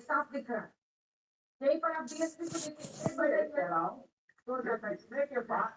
साफ दिख रहा है। यहीं पर आप डीएसपी को देखिए के बाद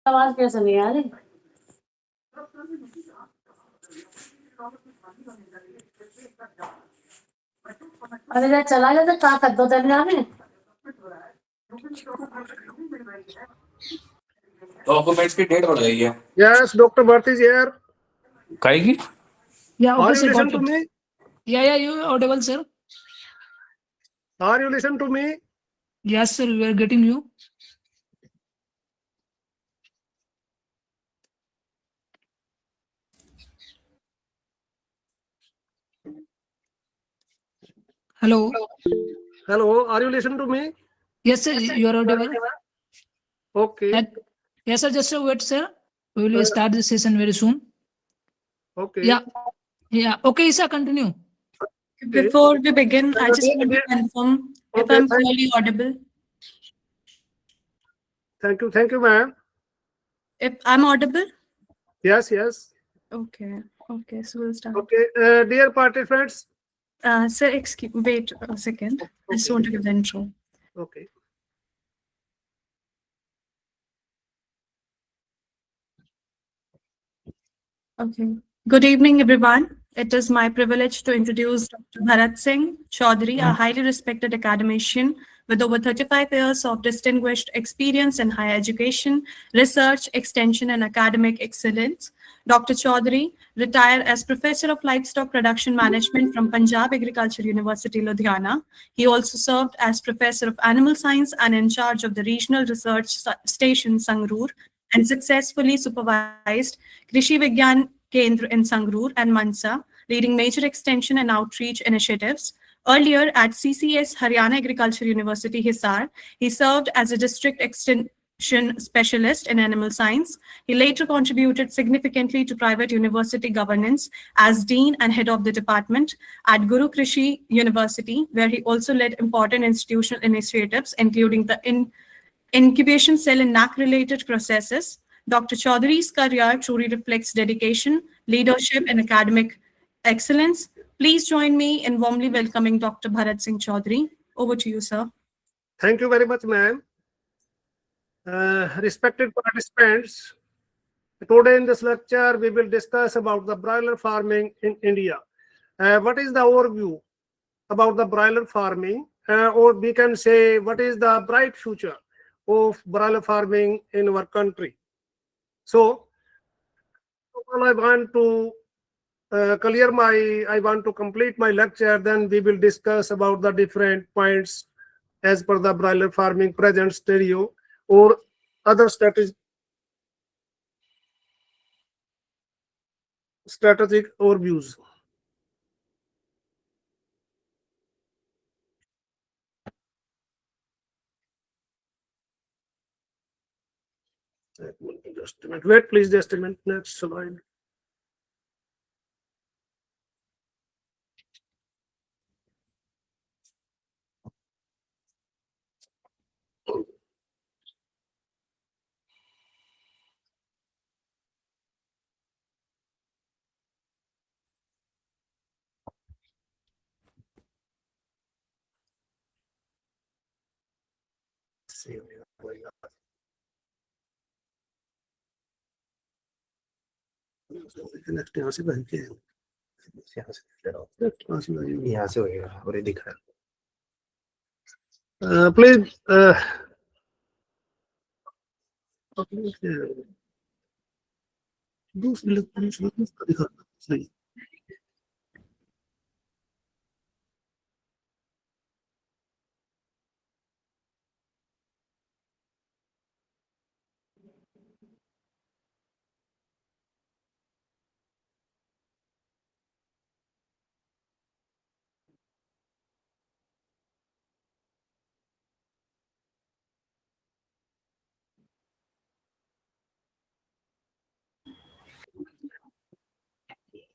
आवाज कैसे नहीं आ रही? अरे जब चला गया तो कहाँ कर दो तेरे में डॉक्यूमेंट्स की डेट बढ़ गई है। Yes, Dr. Bharti is here. काहेगी? Yeah, Are okay, you sir. listen Got to it. me? Yeah, you audible, sir. Are you listen to me? Yes, sir. We are getting you. Hello. Hello, are you listen to me? Yes, sir. You are audible. Okay. Yes, sir. Just wait, sir. We will start the session very soon. Okay. Yeah. Okay, sir. Continue. Before we begin, I just want to confirm if Okay, I'm clearly audible. Thank you, ma'am. If I'm audible? Yes. Okay, so we'll start. Okay, dear participants. Sir, wait a second. I just want to give the intro. Okay. Okay. Good evening, everyone. It is my privilege to introduce Dr. Bharat Singh Chaudhary, a highly respected academician with over 35 years of distinguished experience in higher education, research, extension, and academic excellence. Dr. Chaudhary retired as Professor of Livestock Production Management from Punjab Agriculture University, Ludhiana. He also served as Professor of Animal Science and in charge of the Regional Research Station, Sangrur, and successfully supervised KRISHI Vigyan Kendra in Sangrur and Mansa, leading major extension and outreach initiatives. Earlier at CCS Haryana Agriculture University, Hisar, he served as a district extension specialist in animal science. He later contributed significantly to private university governance as dean and head of the department at Guru KRISHI University, where he also led important institutional initiatives, including the incubation cell and NAC-related processes. Dr. Chaudhary's career truly reflects dedication, leadership, and academic excellence. Please join me in warmly welcoming Dr. Bharat Singh Chaudhary. Over to you, sir. Thank you very much, ma'am. Respected participants, today in this lecture, we will discuss about the broiler farming in India. What is the overview about the broiler farming? Or we can say, what is the bright future of broiler farming in our country? So, I want to I want to complete my lecture, then we will discuss about the different points as per the broiler farming present stereo or other strategic overviews. Just a minute. Wait, please, just a minute. Next slide. Next यहाँ से बन के यहाँ से होएगा और ये दिख रहा है प्लीज दिखा सही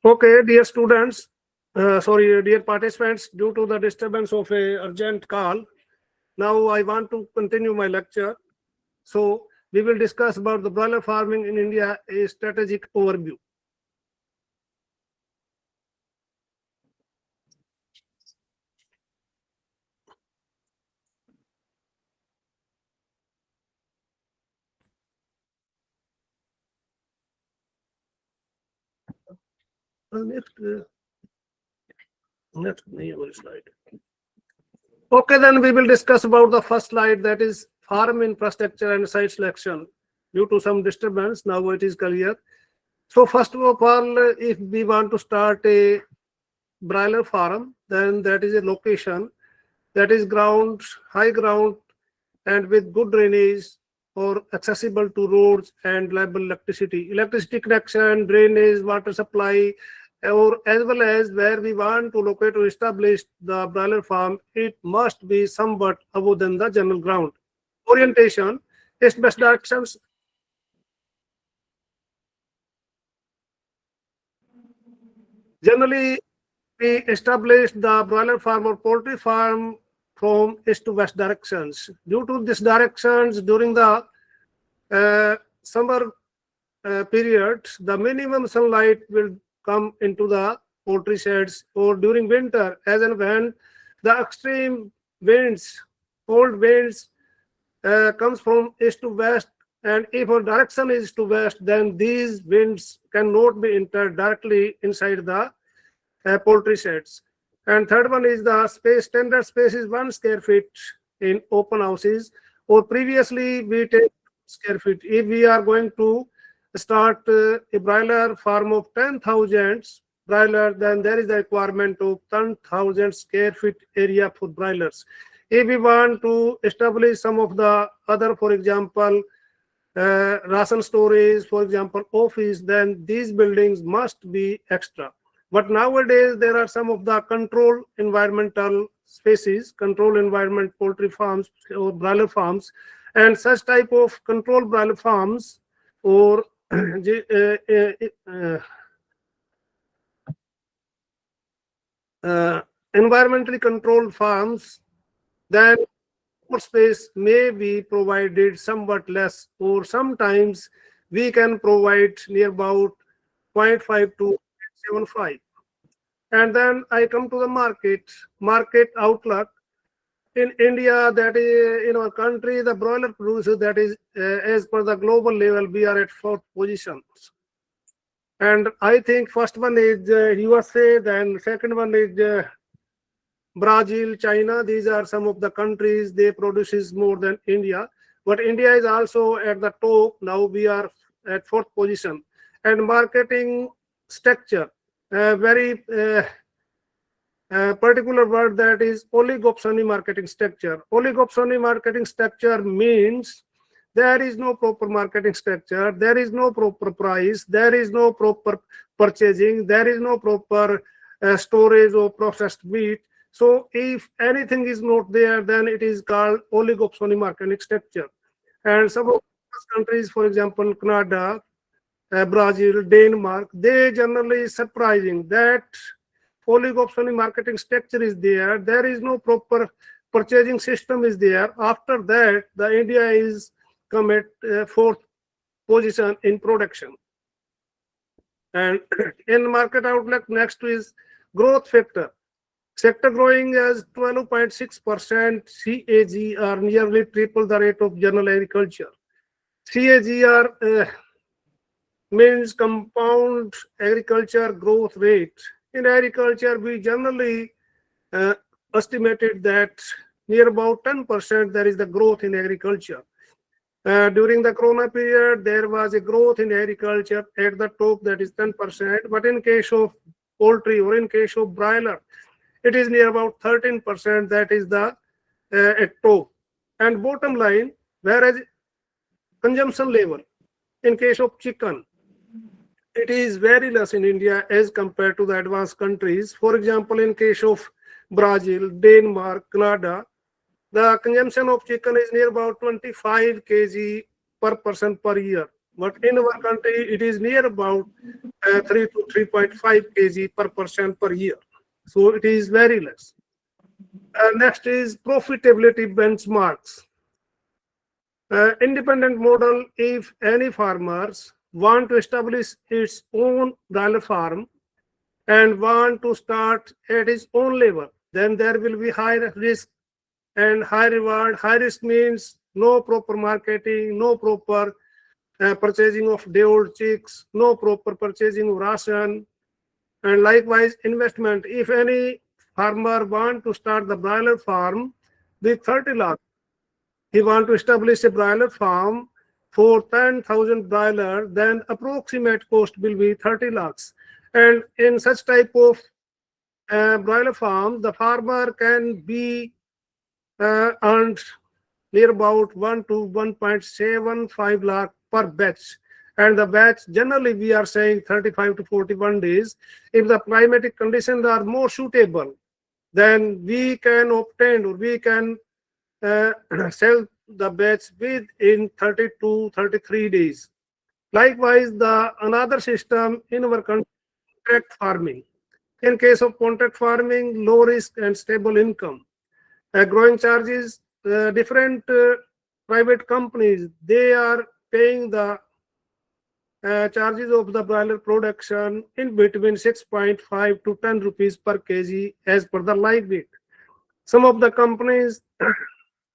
Okay, dear students, dear participants, due to the disturbance of a urgent call, now I want to continue my lecture. So we will discuss about the broiler farming in India, a strategic overview. Next slide. Okay, then we will discuss about the first slide, that is farm infrastructure and site selection. Due to some disturbance, now it is clear. So first of all, if we want to start a broiler farm, then that is a location that is high ground and with good drainage or accessible to roads and reliable electricity connection, drainage, water supply, or as well as where we want to locate or establish the broiler farm, it must be somewhat above than the general ground. Orientation, east-west directions. Generally, we establish the broiler farm or poultry farm from east to west directions. Due to these directions, during the summer period, the minimum sunlight will come into the poultry sheds, or during winter, as and when the extreme winds, cold winds comes from east to west, and if our direction is to west, then these winds cannot be entered directly inside the poultry sheds. And third one is the space. Standard space is 1 square feet in open houses, or previously we take square feet. If we are going to start a broiler farm of 10,000 broiler, then there is a requirement of 10,000 square feet area for broilers. If we want to establish some of the other, for example, ration storage, for example, office, then these buildings must be extra. But nowadays, there are some of the control environmental spaces, control environment poultry farms or broiler farms, and such type of control broiler farms or environmentally controlled farms, then more space may be provided somewhat less, or sometimes we can provide near about 0.5 to 0.75. And then I come to the market outlook. In India, that is in our country, the broiler producer, that is as per the global level, we are at 4th position. And I think first one is USA, then second one is Brazil, China. These are some of the countries, they produces more than India. But India is also at the top. Now we are at 4th position. And marketing structure, very particular word, that is oligopsony marketing structure. Oligopsony marketing structure means there is no proper marketing structure, there is no proper price, there is no proper purchasing, there is no proper storage or processed meat. So if anything is not there, then it is called oligopsony marketing structure. And some of those countries, for example, Canada, Brazil, Denmark, they generally surprising that oligopsony marketing structure is there. There is no proper purchasing system is there. After that, the India is come at 4th position in production. And in market outlook, next is growth factor. Sector growing as 12.6% CAGR, nearly triple the rate of general agriculture. CAGR means compound agriculture growth rate. In agriculture, we generally estimated that near about 10% there is the growth in agriculture. During the Corona period, there was a growth in agriculture at the top, that is 10%. But in case of poultry or in case of broiler, it is near about 13%, that is the at top. And bottom line, whereas consumption level, in case of chicken, it is very less in India as compared to the advanced countries. For example, in case of Brazil, Denmark, Canada, the consumption of chicken is near about 25 kg per person per year. But in our country, it is near about 3 to 3.5 kg per person per year. So it is very less. Next is profitability benchmarks. Independent model, if any farmers want to establish its own broiler farm and want to start at his own level, then there will be high risk and high reward. High risk means no proper marketing, no proper purchasing of day-old chicks, no proper purchasing of ration, and likewise investment. If any farmer want to start the broiler farm with 30 lakhs, he want to establish a broiler farm for 10,000 broiler, then approximate cost will be 30 lakhs. And in such type of broiler farm, the farmer can be earned near about 1 to 1.75 lakh per batch. And the batch, generally we are saying 35 to 41 days. If the climatic conditions are more suitable, then we can obtain or we can sell the batch within 30 to 33 days. Likewise, the another system in our country, contract farming. In case of contract farming, low risk and stable income. Growing charges, different private companies, they are paying the charges of the broiler production in between 6.5 to 10 rupees per kg as per the live weight. Some of the companies,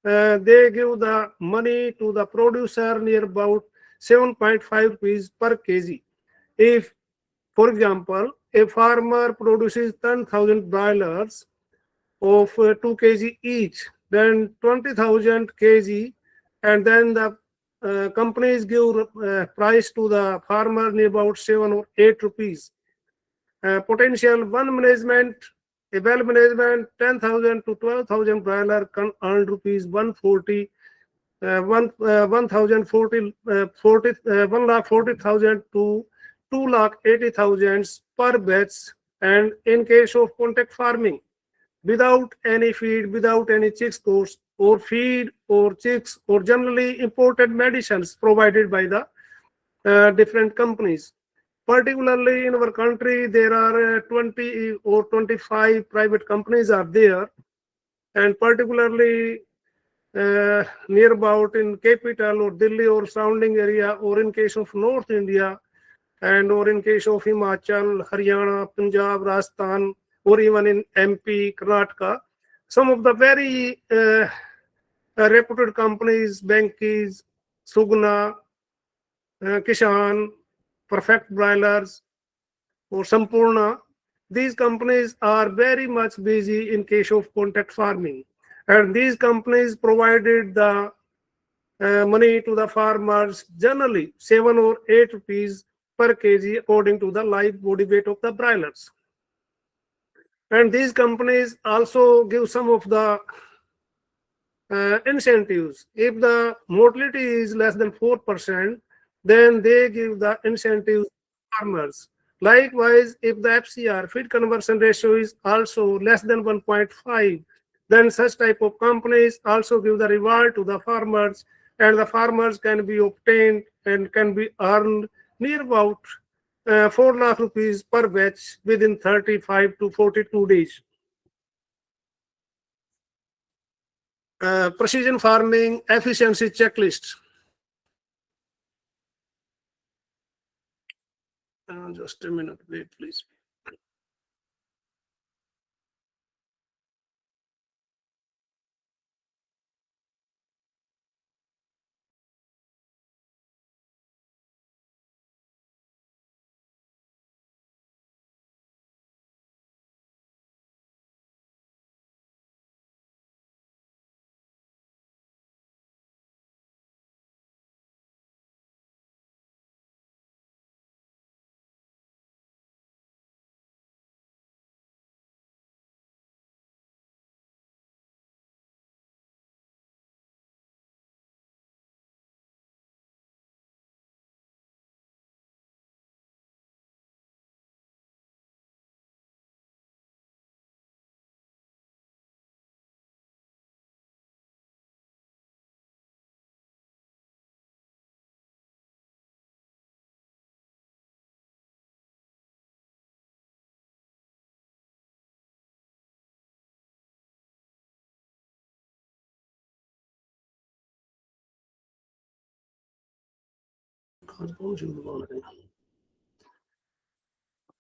they give the money to the producer near about 7.5 rupees per kg. If, for example, a farmer produces 10,000 broilers of 2 kg each, then 20,000 kg, and then the companies give price to the farmer near about 7 or 8 rupees. Potential one management, a well management 10,000 to 12,000 broiler can earn rupees 140, 1,040, 1,40,000 to 2,80,000 per batch. And in case of contact farming, without any feed, without any chicks cost or feed or chicks or generally imported medicines provided by the different companies. Particularly in our country, there are 20 or 25 private companies are there, and particularly near about in capital or Delhi or surrounding area, or in case of North India, and or in case of Himachal, Haryana, Punjab, Rajasthan, or even in MP, Karnataka, some of the very reputed companies, Bankies, Sugna, Kishan, Perfect Broilers, or Sampurna, these companies are very much busy in case of contact farming. And these companies provided the money to the farmers, generally 7 or 8 rupees per kg according to the live body weight of the broilers. And these companies also give some of the incentives. If the mortality is less than 4%, then they give the incentives to farmers. Likewise, if the FCR, feed conversion ratio, is also less than 1.5, then such type of companies also give the reward to the farmers, and the farmers can be obtained and can be earned near about 4 lakh rupees per batch within 35 to 42 days. Precision farming efficiency checklist. Just a minute, wait, please.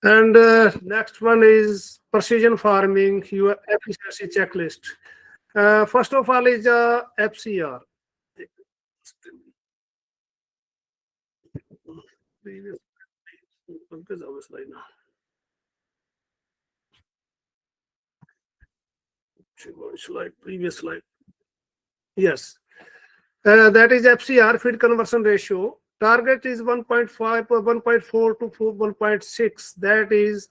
And next one is precision farming, your efficiency checklist. First of all is FCR. Previous slide. Yes. That is FCR, feed conversion ratio. Target is 1.5 or 1.4 to 1.6. That is,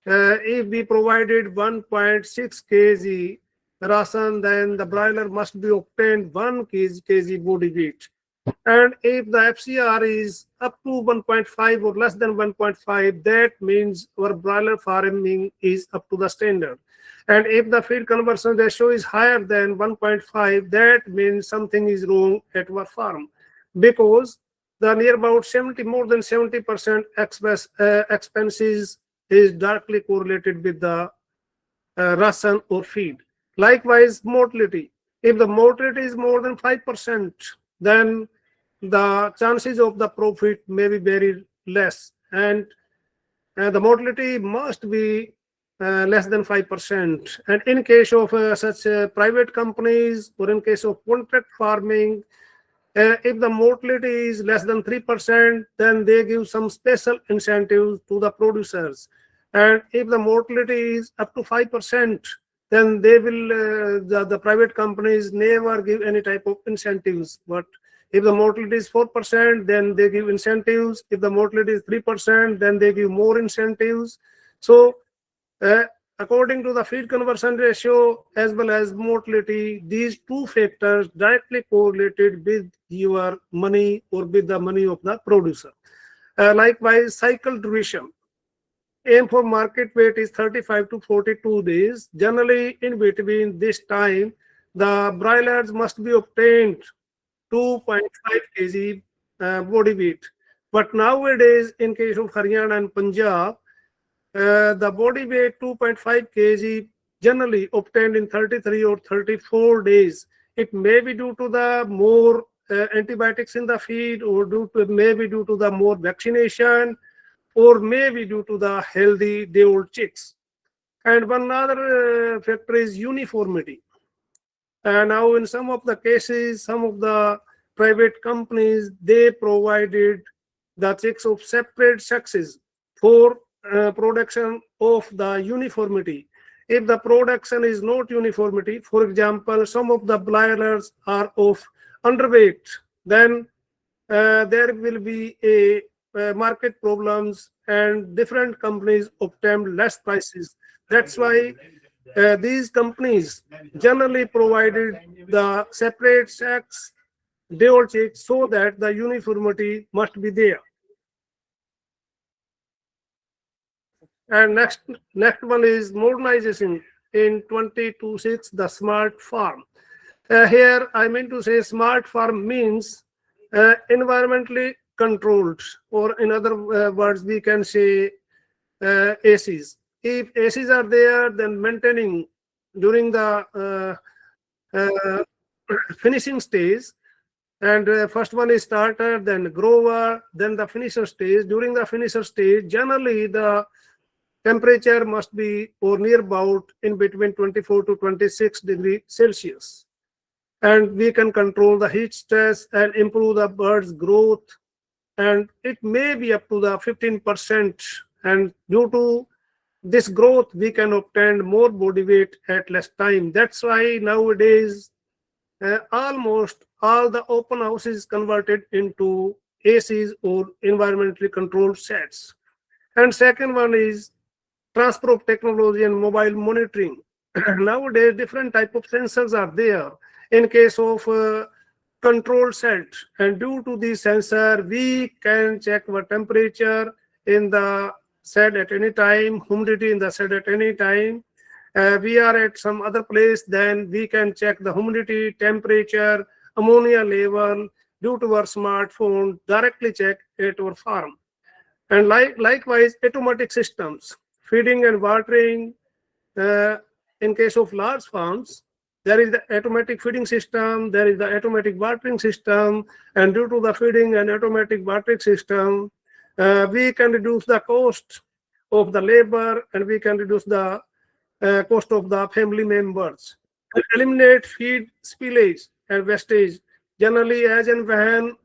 if we provided 1.6 kg ration, then the broiler must be obtained 1 kg body weight. And if the FCR is up to 1.5 or less than 1.5, that means our broiler farming is up to the standard. And if the feed conversion ratio is higher than 1.5, that means something is wrong at our farm, because the near about more than 70% expenses is directly correlated with the ration or feed. Likewise, mortality. If the mortality is more than 5%, then the chances of the profit may be very less, and the mortality must be less than 5%. And in case of such private companies, or in case of contract farming, if the mortality is less than 3%, then they give some special incentives to the producers. And if the mortality is up to 5%, then they will, the private companies never give any type of incentives. But if the mortality is 4%, then they give incentives. If the mortality is 3%, then they give more incentives. So according to the feed conversion ratio as well as mortality, these two factors directly correlated with your money or with the money of the producer. Likewise, cycle duration. Aim for market weight is 35 to 42 days. Generally, in between this time, the broilers must be obtained 2.5 kg body weight. But nowadays, in case of Haryana and Punjab, the body weight 2.5 kg generally obtained in 33 or 34 days. It may be due to the more antibiotics in the feed, or maybe due to the more vaccination, or maybe due to the healthy day-old chicks. And one other factor is uniformity. Now in some of the cases, some of the private companies, they provided the chicks of separate sexes for production of the uniformity. If the production is not uniformity, for example, some of the broilers are of underweight, then there will be a market problems, and different companies obtain less prices. That's why these companies generally provided the separate sex day-old chicks so that the uniformity must be there. And next one is modernization in 2026, the smart farm. Here I mean to say smart farm means environmentally controlled, or in other words we can say ACs. If ACs are there, then maintaining during the finishing stage, and first one is starter, then grower, then the finisher stage. During the finisher stage, generally the temperature must be or near about in between 24 to 26 degrees Celsius. And we can control the heat stress and improve the bird's growth. And it may be up to the 15%. And due to this growth, we can obtain more body weight at less time. That's why nowadays, almost all the open houses converted into ACs or environmentally controlled sets. And second one is transfer of technology and mobile monitoring. Nowadays, different type of sensors are there in case of control set, and due to the sensor, we can check our temperature in the shed at any time, humidity in the shed at any time. We are at some other place, then we can check the humidity, temperature, ammonia level due to our smartphone, directly check at our farm. And likewise, automatic systems, feeding and watering. In case of large farms, there is the automatic feeding system, there is the automatic watering system, and due to the feeding and automatic watering system, we can reduce the cost of the labor, and we can reduce the cost of the family members, and eliminate feed spillage and wastage. Generally, as and when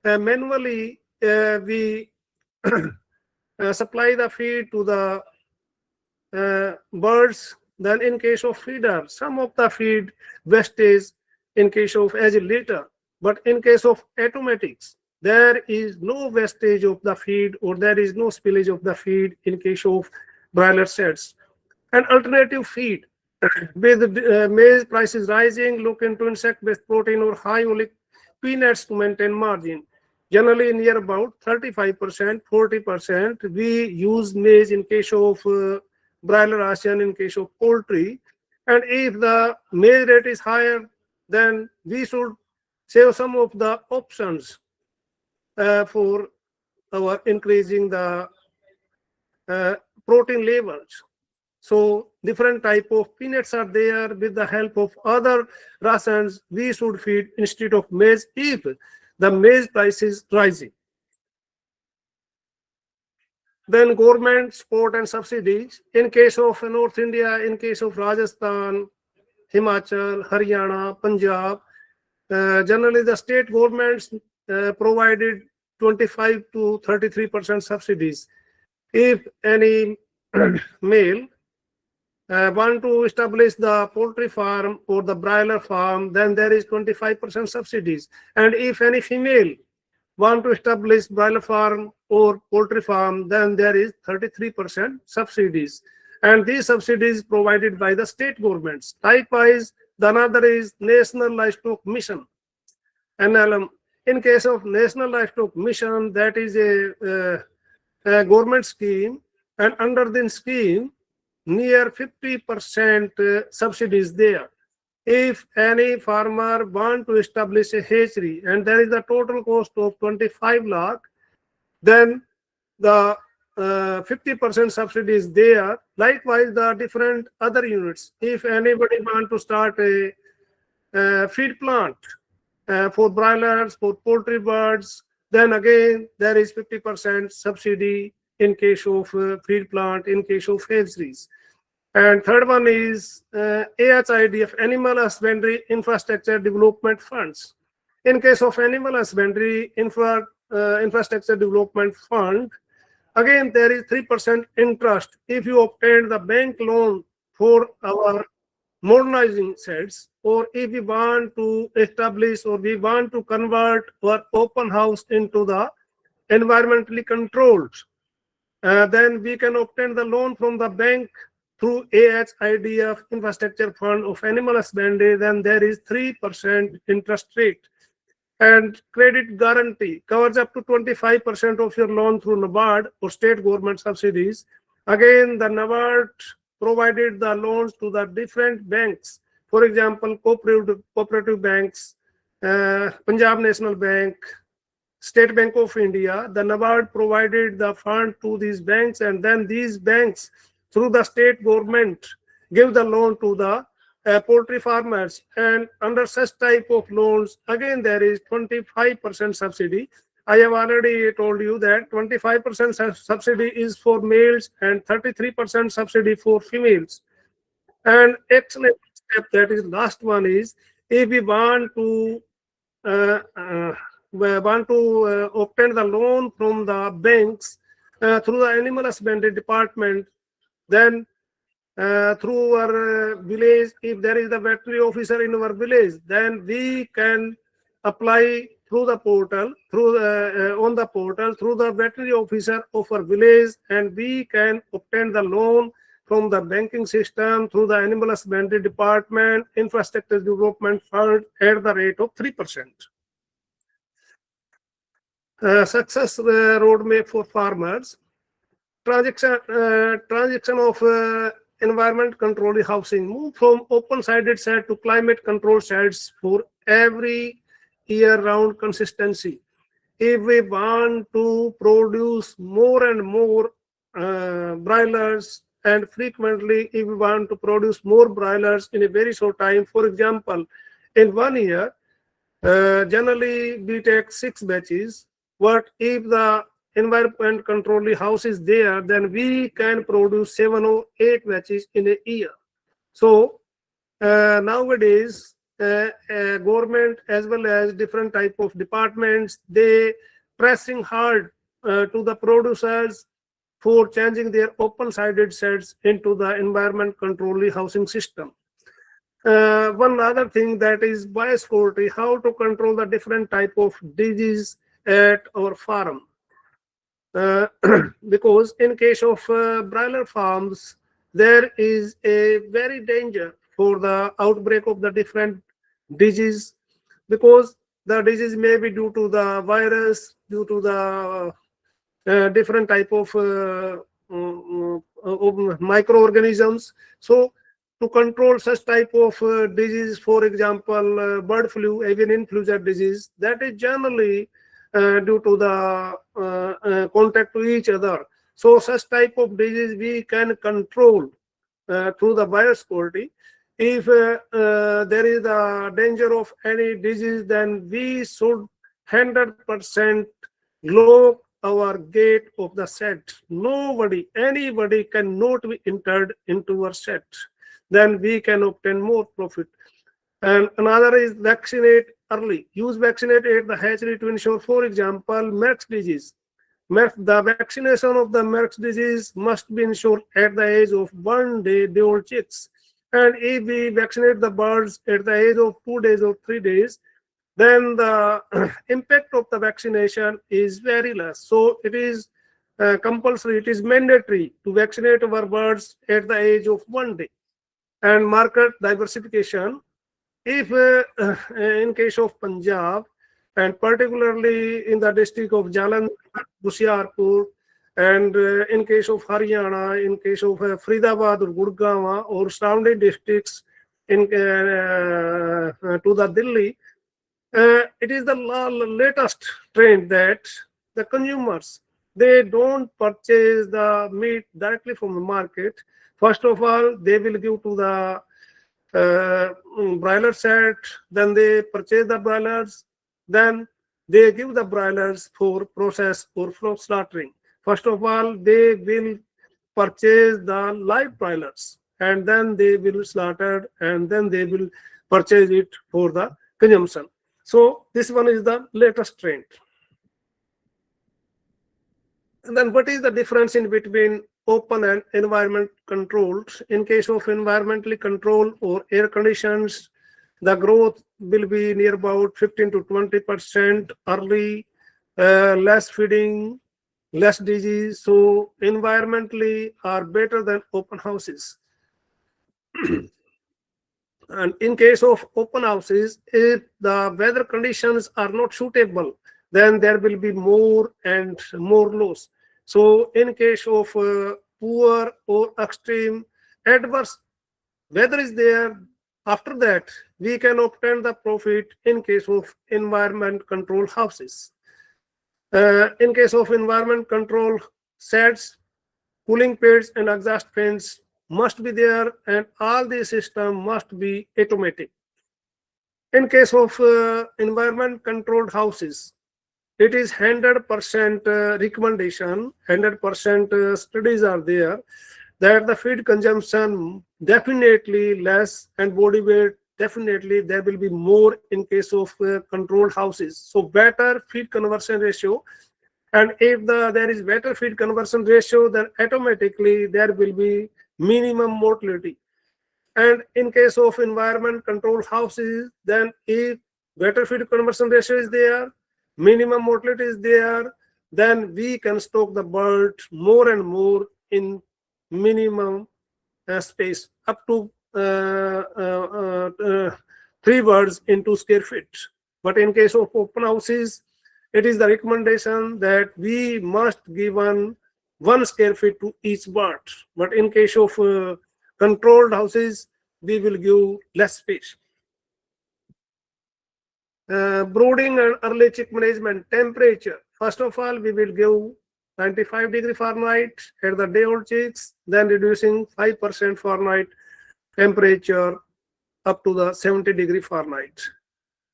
manually we supply the feed to the birds, then in case of feeder, some of the feed wastage in case of as a litter. But in case of automatics, there is no wastage of the feed, or there is no spillage of the feed in case of broiler sets. And alternative feed, with maize prices rising, look into insect-based protein or high oleic peanuts to maintain margin. Generally, near about 35%, 40%, we use maize in case of broiler ration, in case of poultry. And if the maize rate is higher, then we should save some of the options for our increasing the protein levels. So different type of peanuts are there. With the help of other rations, we should feed instead of maize if the maize price is rising. Then government support and subsidies. In case of North India, in case of Rajasthan, Himachal, Haryana, Punjab, generally the state governments provided 25 to 33% subsidies. If any male want to establish the poultry farm or the broiler farm, then there is 25% subsidies. And if any female want to establish broiler farm or poultry farm, then there is 33% subsidies. And these subsidies provided by the state governments. Likewise, the another is National Livestock Mission, NLM. In case of National Livestock Mission, that is a government scheme, and under this scheme, near 50% subsidies there. If any farmer want to establish a hatchery and there is a total cost of 25 lakh, then the 50% subsidy is there. Likewise, the different other units. If anybody want to start a feed plant for broilers, for poultry birds, then again there is 50% subsidy in case of feed plant, in case of hatcheries. And third one is AHIDF, Animal Husbandry Infrastructure Development Funds. In case of Animal Husbandry Infrastructure Development Fund, again there is 3% interest if you obtain the bank loan for our modernizing sets, or if we want to establish or we want to convert our open house into the environmentally controlled, then we can obtain the loan from the bank through AHIDF Infrastructure Fund of Animal Husbandry. Then there is 3% interest rate. And credit guarantee covers up to 25% of your loan through NABARD or state government subsidies. Again, the NABARD provided the loans to the different banks. For example, cooperative banks, Punjab National Bank, State Bank of India. The NABARD provided the fund to these banks, and then these banks, through the state government, give the loan to the poultry farmers. And under such type of loans, again there is 25% subsidy. I have already told you that 25% subsidy is for males and 33% subsidy for females. And excellent step, that is last one, is if we want to obtain the loan from the banks through the Animal Husbandry Department, then through our village, if there is a veterinary officer in our village, then we can apply through the portal, on the portal, through the veterinary officer of our village, and we can obtain the loan from the banking system through the Animal Husbandry Department Infrastructure Development Fund at the rate of 3%. Success roadmap for farmers. Transition of environment controlled housing. Move from open-sided shed to climate-controlled sheds for every year-round consistency. If we want to produce more and more broilers, and frequently if we want to produce more broilers in a very short time, for example, in 1 year, generally we take 6 batches. But if the environment controlled house is there, then we can produce 7 or 8 batches in a year. So nowadays, government as well as different type of departments, they pressing hard to the producers for changing their open-sided sheds into the environment controlled housing system. One other thing, that is biosecurity, how to control the different type of disease at our farm. Because in case of broiler farms, there is a very danger for the outbreak of the different disease, because the disease may be due to the virus, due to the different type of microorganisms. So to control such type of disease, for example, bird flu, avian influenza disease, that is generally due to the contact to each other. So such type of disease we can control through the biosecurity. If there is a danger of any disease, then we should 100% lock our gate of the set. Anybody cannot be entered into our set. Then we can obtain more profit. And another is vaccinate early. Use vaccinate at the hatchery to ensure, for example, Max disease. The vaccination of the Merck's disease must be ensured at the age of 1 day old chicks. And if we vaccinate the birds at the age of 2 days or 3 days, then the impact of the vaccination is very less. So it is compulsory, it is mandatory to vaccinate our birds at the age of 1 day. And market diversification, if in case of Punjab, and particularly in the district of Jalandhar, Hoshiarpur, and in case of Haryana, in case of Faridabad or Gurgaon or surrounding districts in to the Delhi, it is the latest trend that the consumers, they don't purchase the meat directly from the market. First of all, they will give to the broiler set, then they purchase the broilers, then they give the broilers for process or for slaughtering. First of all, they will purchase the live broilers, and then they will slaughter, and then they will purchase it for the consumption. So this one is the latest trend. And then what is the difference in between open and environment controlled? In case of environmentally controlled or air conditions, the growth will be near about 15 to 20% early, less feeding, less disease. So environmentally are better than open houses. And in case of open houses, if the weather conditions are not suitable, then there will be more and more loss. So in case of poor or extreme adverse weather is there, after that we can obtain the profit in case of environment control houses. In case of environment control sets, cooling pads and exhaust fans must be there, and all the system must be automatic. In case of environment controlled houses, it is 100% recommendation, 100% studies are there that the feed consumption definitely less and body weight definitely there will be more in case of controlled houses. So better feed conversion ratio, and if there is better feed conversion ratio, then automatically there will be minimum mortality. And in case of environment controlled houses, then if better feed conversion ratio is there, minimum mortality is there, then we can stock the bird more and more in minimum space, up to 3 birds in 2 square feet. But in case of open houses, it is the recommendation that we must give 1 square feet to each bird. But in case of controlled houses, we will give less space. Brooding and early chick management, temperature. First of all, we will give 95 degree Fahrenheit at the day old chicks, then reducing 5% Fahrenheit temperature up to the 70 degree Fahrenheit.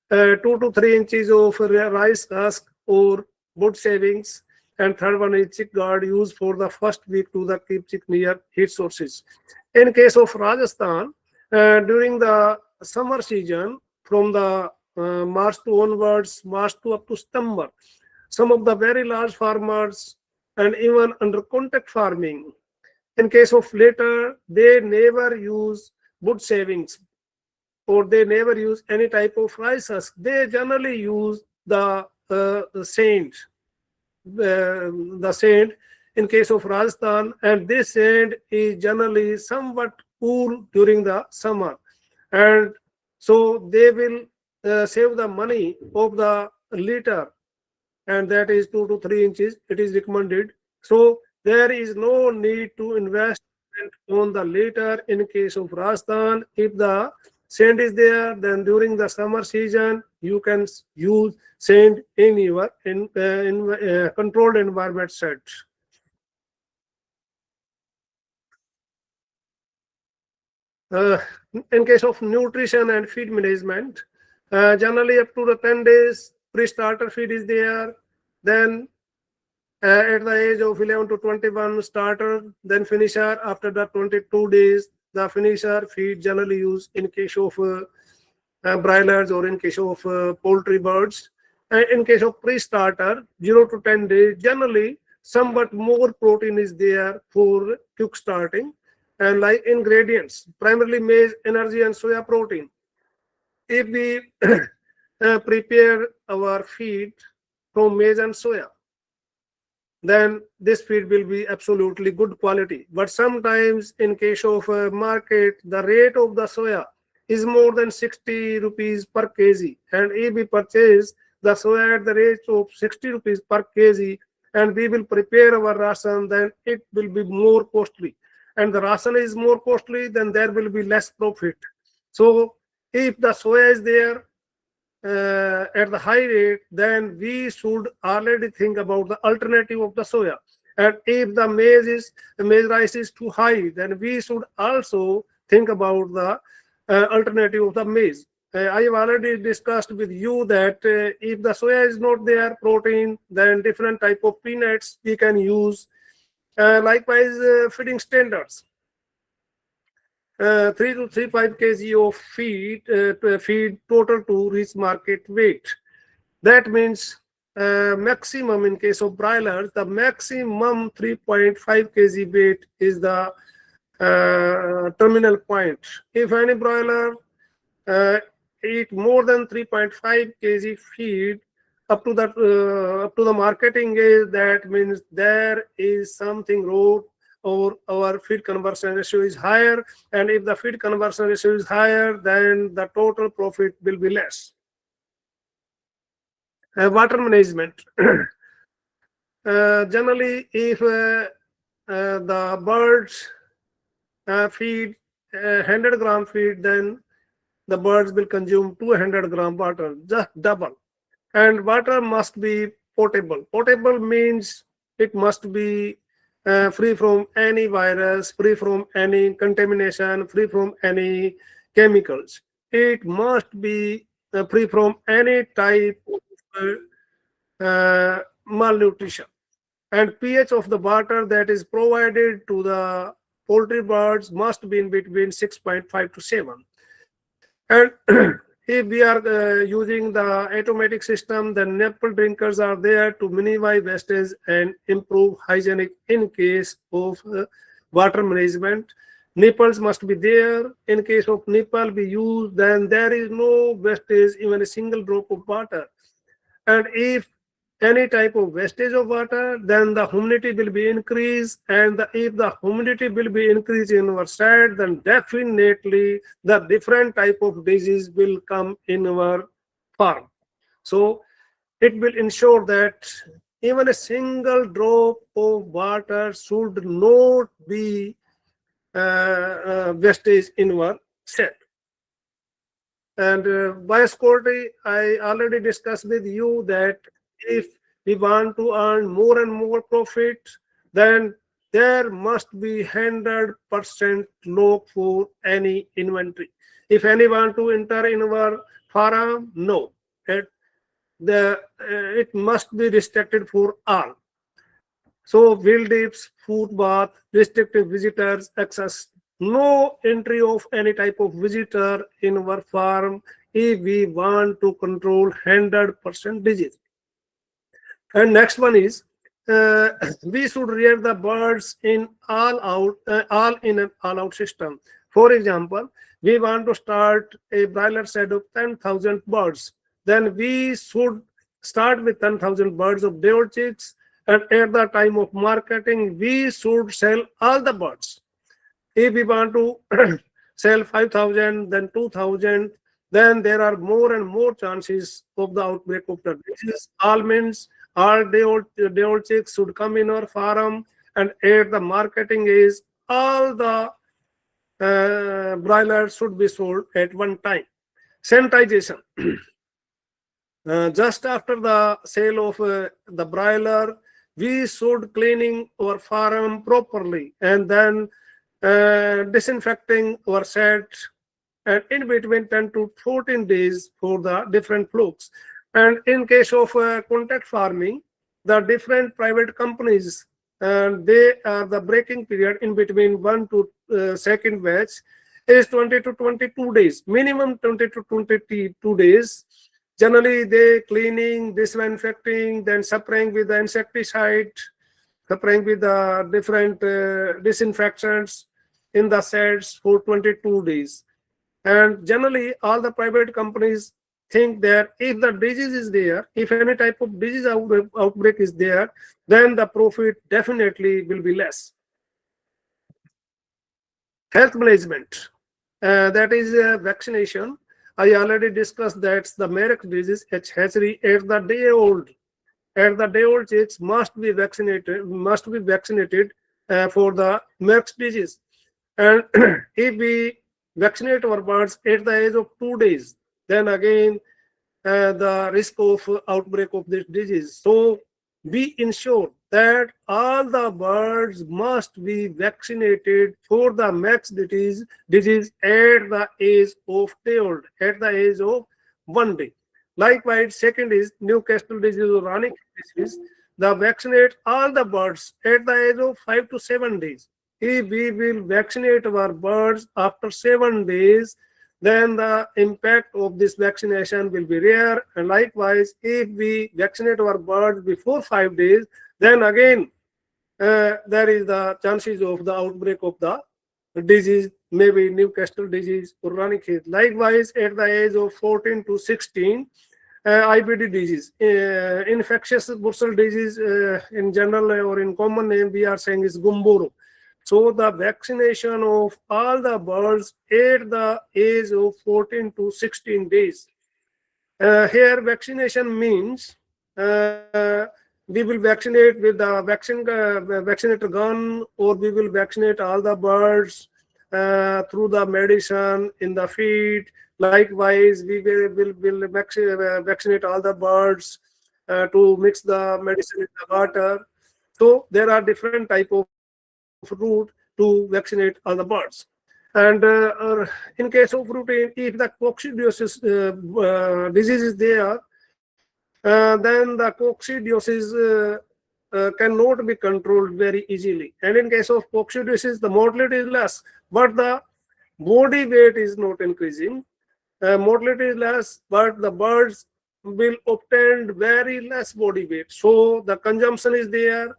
2 to 3 inches of rice husk or wood shavings, and third one is chick guard used for the first week to the keep chick near heat sources. In case of Rajasthan, during the summer season, from the March to onwards, March to up to September, some of the very large farmers and even under contact farming, in case of later, they never use wood shavings or they never use any type of rice husk. They generally use the sand, the sand in case of Rajasthan, and this sand is generally somewhat cool during the summer, and so they will save the money of the liter, and that is 2 to 3 inches. It is recommended. So there is no need to invest on the liter in case of Rajasthan. If the sand is there, then during the summer season you can use sand in your controlled environment set. In case of nutrition and feed management, generally up to the 10 days pre-starter feed is there, then at the age of 11 to 21 starter, then finisher. After the 22 days the finisher feed generally used in case of broilers or in case of poultry birds. In case of pre-starter, 0 to 10 days, generally somewhat more protein is there for quick starting. And like ingredients, primarily maize, energy, and soya protein. If we prepare our feed from maize and soya, then this feed will be absolutely good quality. But sometimes in case of a market, the rate of the soya is more than 60 rupees per kg. And if we purchase the soya at the rate of 60 rupees per kg, and we will prepare our ration, then it will be more costly. And the ration is more costly, then there will be less profit. So if the soya is there at the high rate, then we should already think about the alternative of the soya. And if the maize rice is too high, then we should also think about the alternative of the maize. I have already discussed with you that if the soya is not there, protein, then different type of peanuts we can use. Likewise, feeding standards. 3 to 3.5 kg of feed total to reach market weight. That means maximum in case of broilers, the maximum 3.5 kg weight is the terminal point. If any broiler eat more than 3.5 kg feed up to the marketing age, that means there is something wrong, or our feed conversion ratio is higher. And if the feed conversion ratio is higher, then the total profit will be less. Water management. Generally, if the birds feed 100 gram feed, then the birds will consume 200 gram water, just double. And water must be potable. Potable means it must be free from any virus, free from any contamination, free from any chemicals. It must be free from any type of malnutrition. And pH of the water that is provided to the poultry birds must be in between 6.5 to 7. And if we are using the automatic system, then nipple drinkers are there to minimize wastage and improve hygienic in case of water management. Nipples must be there. In case of nipple be used, then there is no wastage, even a single drop of water. And if any type of wastage of water, then the humidity will be increased. And if the humidity will be increased in our side, then definitely the different type of disease will come in our farm. So it will ensure that even a single drop of water should not be wastage in our set. And biosecurity, I already discussed with you that if we want to earn more and more profit, then there must be 100% lock for any inventory. If anyone to enter in our farm, no. It must be restricted for all. So wheel dips, food bath, restricted visitors access, no entry of any type of visitor in our farm if we want to control 100% disease. And next one is we should rear the birds in all in an all-out system. For example, we want to start a broiler shed of 10,000 birds. Then we should start with 10,000 birds of day-old chicks, and at the time of marketing, we should sell all the birds. If we want to sell 5,000, then 2,000, then there are more and more chances of the outbreak of the disease. All means all day-old chicks should come in our farm, and at the marketing is all the broilers should be sold at one time. Sanitization. Just after the sale of the broiler, we should cleaning our farm properly, and then disinfecting our shed, and in between 10 to 14 days for the different flukes. And in case of contact farming, the different private companies, they are the breaking period in between one to second batch is 20 to 22 days, minimum 20 to 22 days. Generally, they cleaning, disinfecting, then spraying with the insecticide, spraying with the different disinfectants in the sheds for 22 days. And generally, all the private companies think that if the disease is there, if any type of disease outbreak is there, then the profit definitely will be less. Health management, that is vaccination. I already discussed that the Merrick disease, hatchery, at the day old chicks must be vaccinated for the Merrick disease. And if we vaccinate our birds at the age of 2 days, then again the risk of outbreak of this disease. So we ensure that all the birds must be vaccinated for the max disease at the age of day old, at the age of 1 day. Likewise, second is Newcastle disease or Ranick disease. The vaccinate all the birds at the age of 5 to 7 days. If we will vaccinate our birds after 7 days, then the impact of this vaccination will be rare. And likewise, if we vaccinate our birds before 5 days, then again there is the chances of the outbreak of the disease, maybe Newcastle disease or Ranick. Likewise, at the age of 14 to 16, IBD disease, infectious bursal disease, in general or in common name we are saying is Gumboro. So the vaccination of all the birds at the age of 14 to 16 days. Here vaccination means we will vaccinate with the vaccinator gun, or we will vaccinate all the birds through the medicine in the feed. Likewise, we will vaccinate all the birds to mix the medicine in the water. So there are different type of route to vaccinate all the birds. And in case of routine, if the coccidiosis disease is there, then the coccidiosis cannot be controlled very easily. And in case of coccidiosis, the mortality is less, but the body weight is not increasing. Mortality is less, but the birds will obtain very less body weight. So the consumption is there,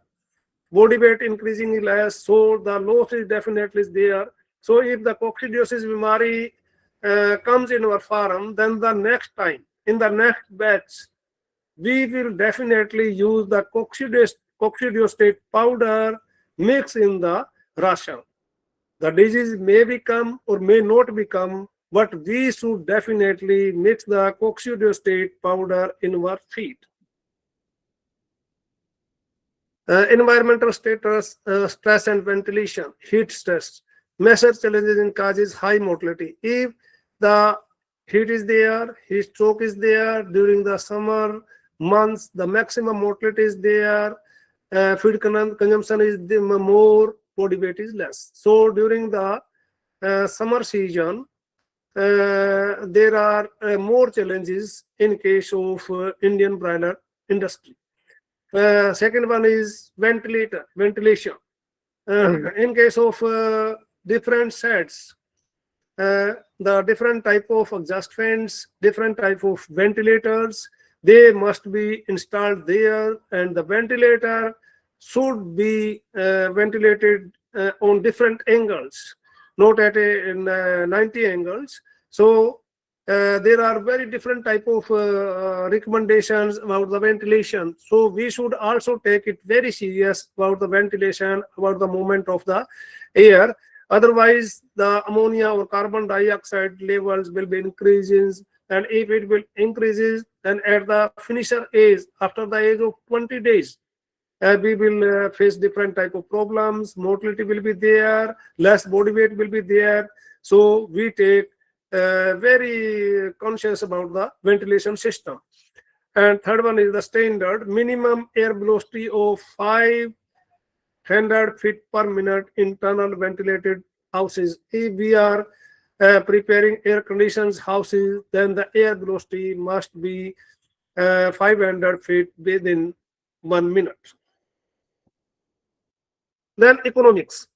body weight increasing is less, so the loss is definitely there. So if the coccidiosis bimari comes in our farm, then the next time, in the next batch, we will definitely use the coccidiostate powder mix in the ration. The disease may become or may not become, but we should definitely mix the coccidiostate powder in our feed. Environmental status, stress and ventilation, heat stress, major challenges in causes high mortality. If the heat is there, heat stroke is there during the summer months, the maximum mortality is there, feed consumption is more, body weight is less. So during the summer season, there are more challenges in case of Indian broiler industry. Second one is ventilation. In case of different sets, the different type of exhaust fans, different type of ventilators, they must be installed there, and the ventilator should be ventilated on different angles, not at a 90 angles. So there are very different type of recommendations about the ventilation. So we should also take it very serious about the ventilation, about the movement of the air. Otherwise, the ammonia or carbon dioxide levels will be increasing, and if it will increases, then at the finisher age, after the age of 20 days, we will face different type of problems. Mortality will be there, less body weight will be there. So we take very conscious about the ventilation system. And third one is the standard minimum air velocity of 500 feet per minute in tunnel ventilated houses. If we are preparing air conditioned houses, then the air velocity must be 500 feet within 1 minute. Then economics.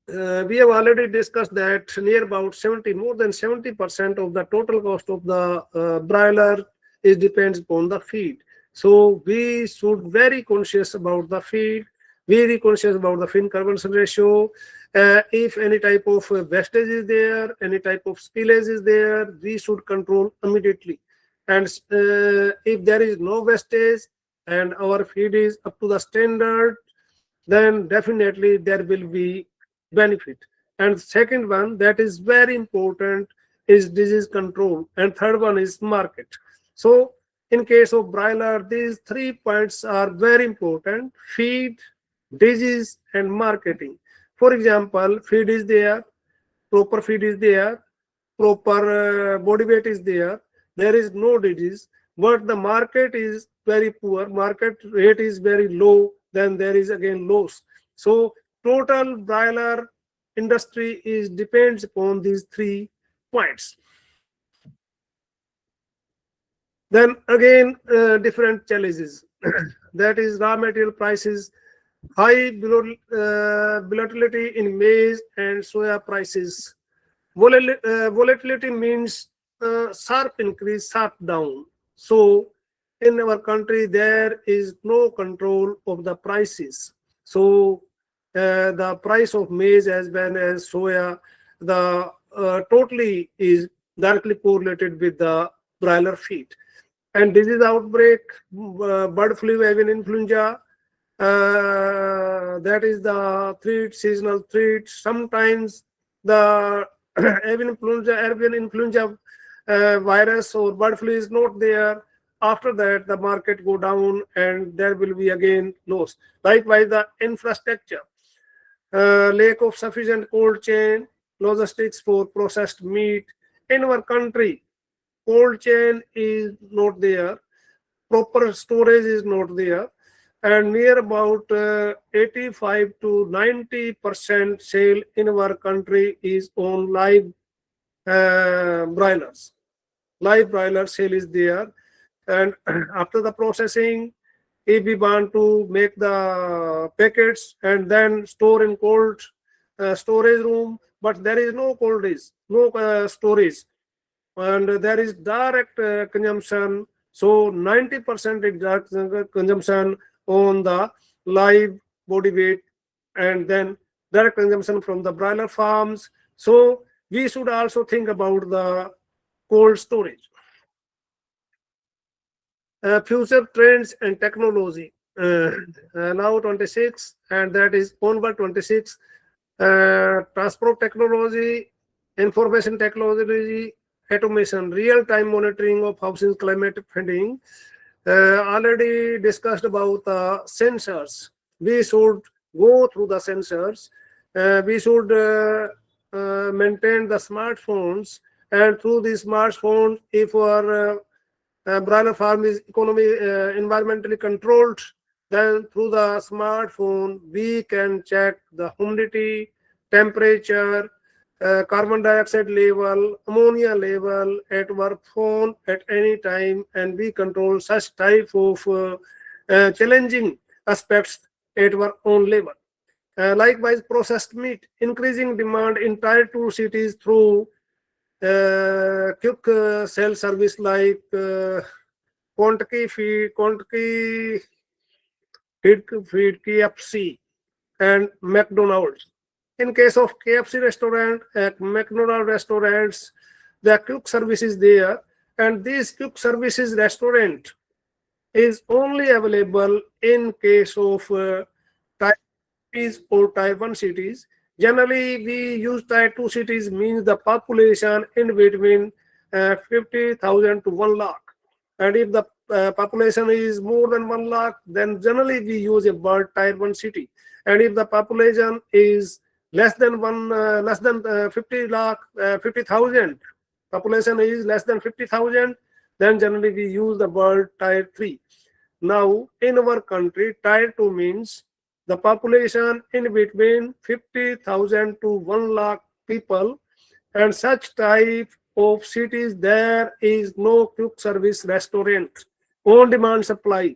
We have already discussed that near about more than 70% of the total cost of the broiler depends upon the feed. So we should very conscious about the feed. Very conscious about the fin conversion ratio. If any type of wastage is there, any type of spillage is there, we should control immediately. And if there is no wastage and our feed is up to the standard, then definitely there will be benefit. And second one that is very important is disease control, and third one is market. So in case of broiler, these 3 points are very important: feed, disease, and marketing. For example, feed is there, proper feed is there, proper body weight is there, there is no disease, but the market is very poor, market rate is very low, then there is again loss. So total broiler industry is depends upon these 3 points. Then again, different challenges. That is raw material prices, high volatility in maize and soya prices. Volatility means sharp increase, sharp down. So in our country, there is no control of the prices. So the price of maize as well as soya, the totally is directly correlated with the broiler feed. And disease outbreak, bird flu, avian influenza, that is the threat, seasonal threat. Sometimes the avian influenza virus or bird flu is not there. After that, the market go down and there will be again loss. Likewise, the infrastructure, lack of sufficient cold chain, logistics for processed meat. In our country, cold chain is not there, proper storage is not there, and near about 85 to 90% sale in our country is on live broilers. Live broiler sale is there, and after the processing, if we want to make the packets and then store in cold storage room, but there is no cold days, no storage, and there is direct consumption. So 90% is direct consumption on the live body weight, and then direct consumption from the broiler farms. So we should also think about the cold storage. Future trends and technology. Now 26, and that is onward 26. Transport technology, information technology, automation, real-time monitoring of housing climate pending. Already discussed about sensors. We should go through the sensors. We should maintain the smartphones, and through these smartphones, if our broiler farm is environmentally controlled, then through the smartphone we can check the humidity, temperature, carbon dioxide level, ammonia level at our phone at any time, and we control such type of challenging aspects at our own level. Likewise, processed meat, increasing demand in Tier 2 cities through quick sell service like Quantity Feed, KFC, and McDonald's. In case of KFC restaurant, McDonald's restaurants, the quick service is there, and this quick services restaurant is only available in case of Tier 2 or Tier 1 cities. Generally, we use Tier 2 cities means the population in between 50,000 to 1 lakh. And if the population is more than 1 lakh, then generally we use a Tier 1 city. And if the population is less than 50,000, population is less than 50,000, then generally we use the word Tier 3. Now, in our country, Tier 2 means the population in between 50,000 to 1 lakh people, and such type of cities there is no quick service restaurant. On-demand supply.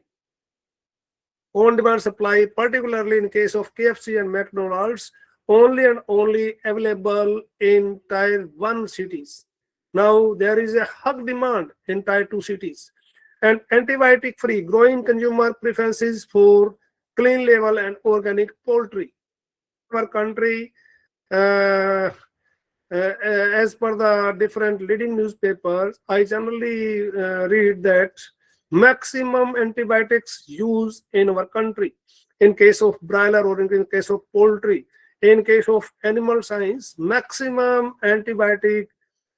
On-demand supply, particularly in case of KFC and McDonald's, only and only available in Tier 1 cities. Now there is a hug demand in Tier 2 cities, and antibiotic-free, growing consumer preferences for clean label and organic poultry. Our country, as per the different leading newspapers, I generally read that maximum antibiotics used in our country, in case of broiler or in case of poultry, in case of animal science, maximum antibiotic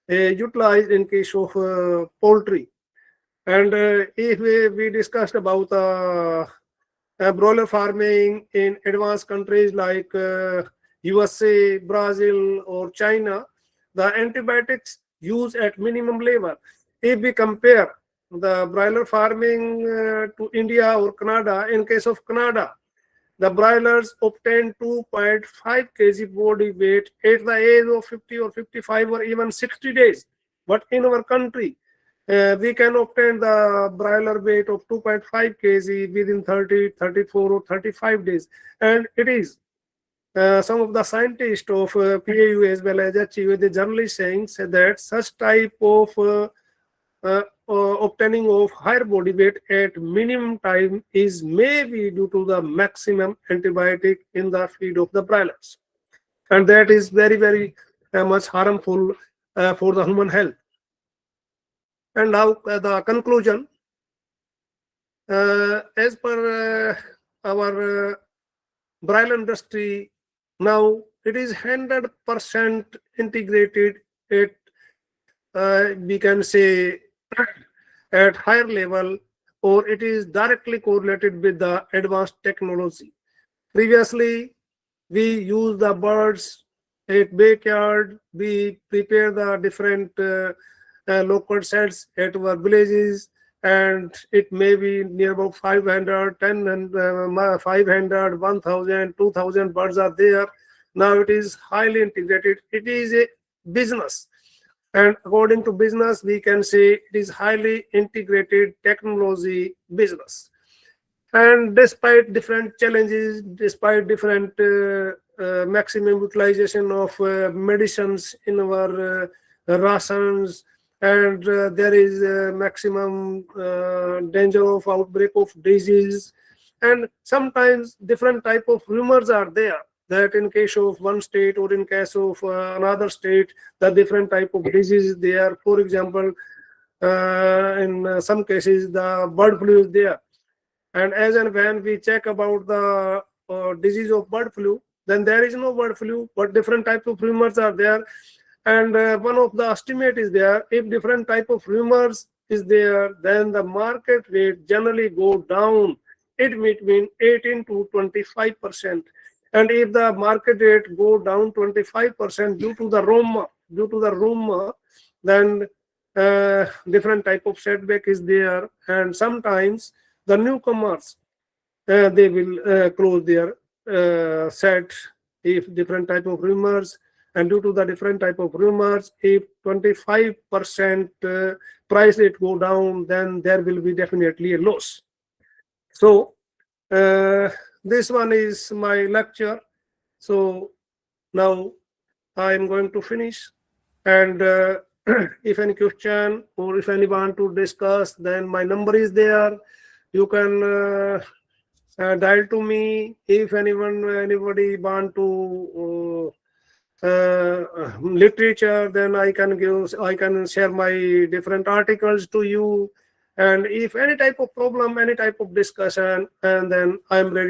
utilized in case of poultry. And if we discussed about broiler farming in advanced countries like USA, Brazil, or China, the antibiotics used at minimum level. If we compare the broiler farming to India or Canada, in case of Canada, the broilers obtain 2.5 kg body weight at the age of 50 or 55 or even 60 days. But in our country, we can obtain the broiler weight of 2.5 kg within 30, 34 or 35 days. And it is some of the scientists of PAU as well as HEU, they generally saying that such type of obtaining of higher body weight at minimum time is maybe due to the maximum antibiotic in the feed of the broilers, and that is very, very much harmful for the human health. And now the conclusion, as per our broiler industry, now it is 100% integrated at we can say at higher level, or it is directly correlated with the advanced technology. Previously, we use the birds at backyard, we prepare the different local sets at our villages, and it may be near about 500, 10, 500, 1,000, 2,000 birds are there. Now it is highly integrated. It is a business. And according to business, we can say it is highly integrated technology business. And despite different challenges, despite different maximum utilization of medicines in our rations, and there is a maximum danger of outbreak of disease, and sometimes different type of rumors are there that in case of one state or in case of another state, the different type of disease is there. For example, in some cases, the bird flu is there. And as and when we check about the disease of bird flu, then there is no bird flu, but different type of rumors are there. And one of the estimate is there, if different type of rumors is there, then the market rate generally go down, it between 18 to 25%. And if the market rate go down 25% due to the rumor, then different type of setback is there. And sometimes the newcomers, they will close their set if different type of rumors. And due to the different type of rumors, if 25% price rate go down, then there will be definitely a loss. So this one is my lecture. So now I am going to finish. And if any question or if anyone to discuss, then my number is there. You can dial to me. If anybody want to literature, then I can share my different articles to you. And if any type of problem, any type of discussion, and then I'm ready